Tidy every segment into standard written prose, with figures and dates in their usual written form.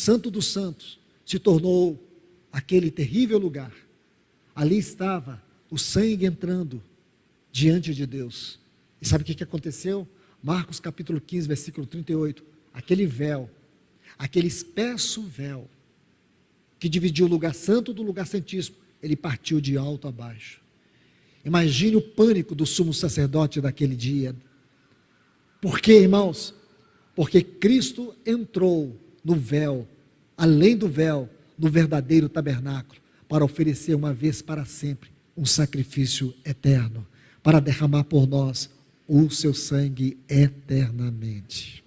Santo dos Santos se tornou aquele terrível lugar. Ali estava o sangue entrando diante de Deus. E sabe o que aconteceu? Marcos capítulo 15, versículo 38. Aquele véu, aquele espesso véu, que dividiu o lugar santo do lugar santíssimo, ele partiu de alto a baixo. Imagine o pânico do sumo sacerdote daquele dia. Por quê, irmãos? Porque Cristo entrou no véu, além do véu, no verdadeiro tabernáculo, para oferecer uma vez para sempre um sacrifício eterno, para derramar por nós o seu sangue eternamente.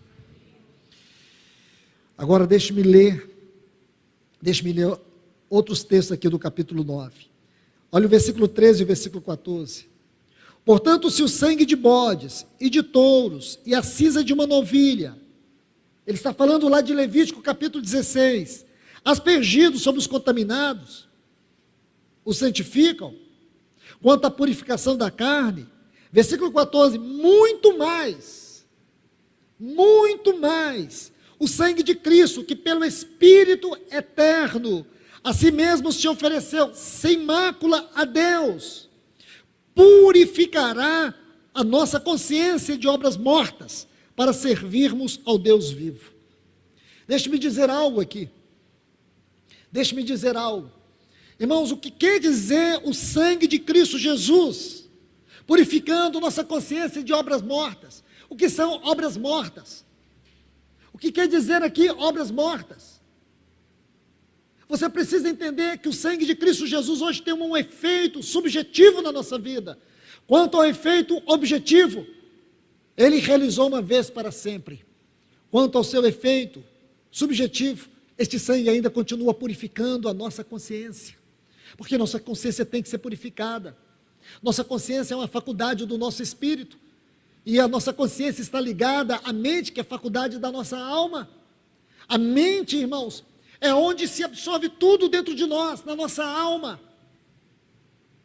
Agora deixe-me ler outros textos aqui do capítulo 9. Olha o versículo 13 e o versículo 14. Portanto, se o sangue de bodes e de touros e a cisa de uma novilha, ele está falando lá de Levítico capítulo 16, aspergidos sobre os contaminados, os santificam, quanto à purificação da carne, versículo 14, muito mais, o sangue de Cristo, que pelo Espírito eterno, a si mesmo se ofereceu sem mácula a Deus, purificará a nossa consciência de obras mortas, para servirmos ao Deus vivo. Deixe-me dizer algo aqui, irmãos, o que quer dizer o sangue de Cristo Jesus, purificando nossa consciência de obras mortas? O que são obras mortas? O que quer dizer aqui obras mortas? Você precisa entender que o sangue de Cristo Jesus hoje tem um efeito subjetivo na nossa vida. Quanto ao efeito objetivo, ele realizou uma vez para sempre. Quanto ao seu efeito subjetivo, este sangue ainda continua purificando a nossa consciência, porque nossa consciência tem que ser purificada. Nossa consciência é uma faculdade do nosso espírito, e a nossa consciência está ligada à mente, que é a faculdade da nossa alma. A mente, irmãos, é onde se absorve tudo dentro de nós, na nossa alma.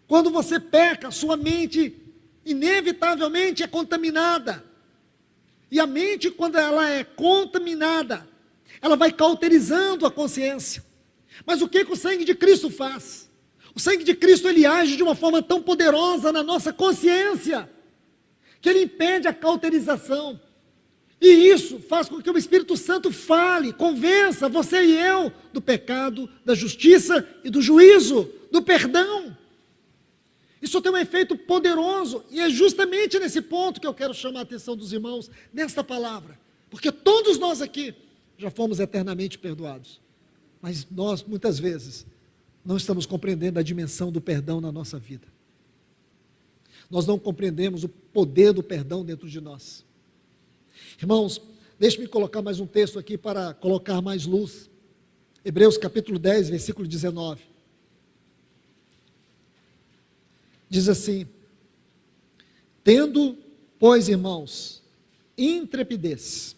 Quando você peca, sua mente inevitavelmente é contaminada, e a mente, quando ela é contaminada, ela vai cauterizando a consciência. Mas o que o sangue de Cristo faz? O sangue de Cristo, ele age de uma forma tão poderosa na nossa consciência, que ele impede a cauterização, e isso faz com que o Espírito Santo fale, convença você e eu do pecado, da justiça e do juízo, do perdão. Isso tem um efeito poderoso, e é justamente nesse ponto que eu quero chamar a atenção dos irmãos, nesta palavra, porque todos nós aqui já fomos eternamente perdoados, mas nós muitas vezes não estamos compreendendo a dimensão do perdão na nossa vida. Nós não compreendemos o poder do perdão dentro de nós. Irmãos, deixe-me colocar mais um texto aqui para colocar mais luz. Hebreus capítulo 10, versículo 19. Diz assim: tendo, pois, irmãos, intrepidez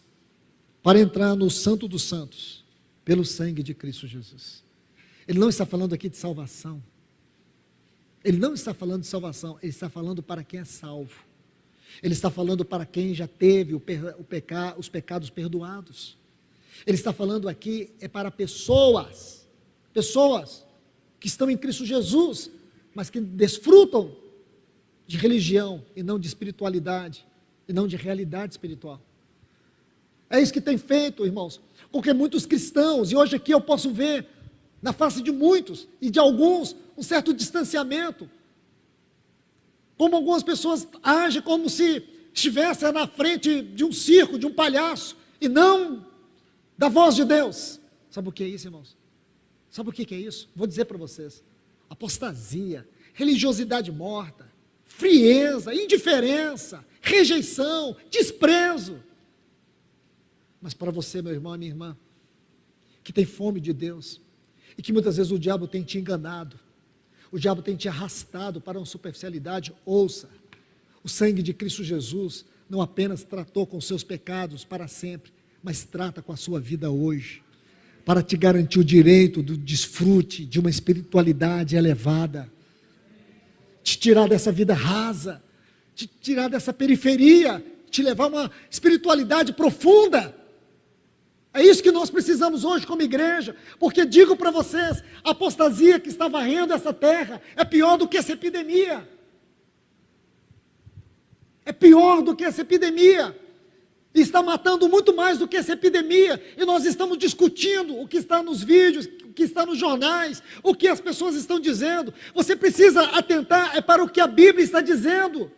para entrar no Santo dos Santos, pelo sangue de Cristo Jesus. Ele não está falando aqui de salvação. Ele não está falando de salvação, ele está falando para quem é salvo. Ele está falando para quem já teve os pecados perdoados. Ele está falando aqui para pessoas que estão em Cristo Jesus, mas que desfrutam de religião e não de espiritualidade, e não de realidade espiritual. É isso que tem feito, irmãos, porque muitos cristãos, e hoje aqui eu posso ver, na face de muitos e de alguns, um certo distanciamento, como algumas pessoas agem como se estivessem na frente de um circo, de um palhaço, e não da voz de Deus. Sabe o que é isso, irmãos? Sabe o que é isso? Vou dizer para vocês: apostasia, religiosidade morta, frieza, indiferença, rejeição, desprezo. Mas para você, meu irmão e minha irmã, que tem fome de Deus, e que muitas vezes o diabo tem te enganado, o diabo tem te arrastado para uma superficialidade, ouça: o sangue de Cristo Jesus não apenas tratou com seus pecados para sempre, mas trata com a sua vida hoje, para te garantir o direito do desfrute de uma espiritualidade elevada, te tirar dessa vida rasa, te tirar dessa periferia, te levar a uma espiritualidade profunda. É isso que nós precisamos hoje como igreja, porque digo para vocês, a apostasia que está varrendo essa terra é pior do que essa epidemia. É pior do que essa epidemia. Está matando muito mais do que essa epidemia. E nós estamos discutindo o que está nos vídeos, o que está nos jornais, o que as pessoas estão dizendo. Você precisa atentar para o que a Bíblia está dizendo.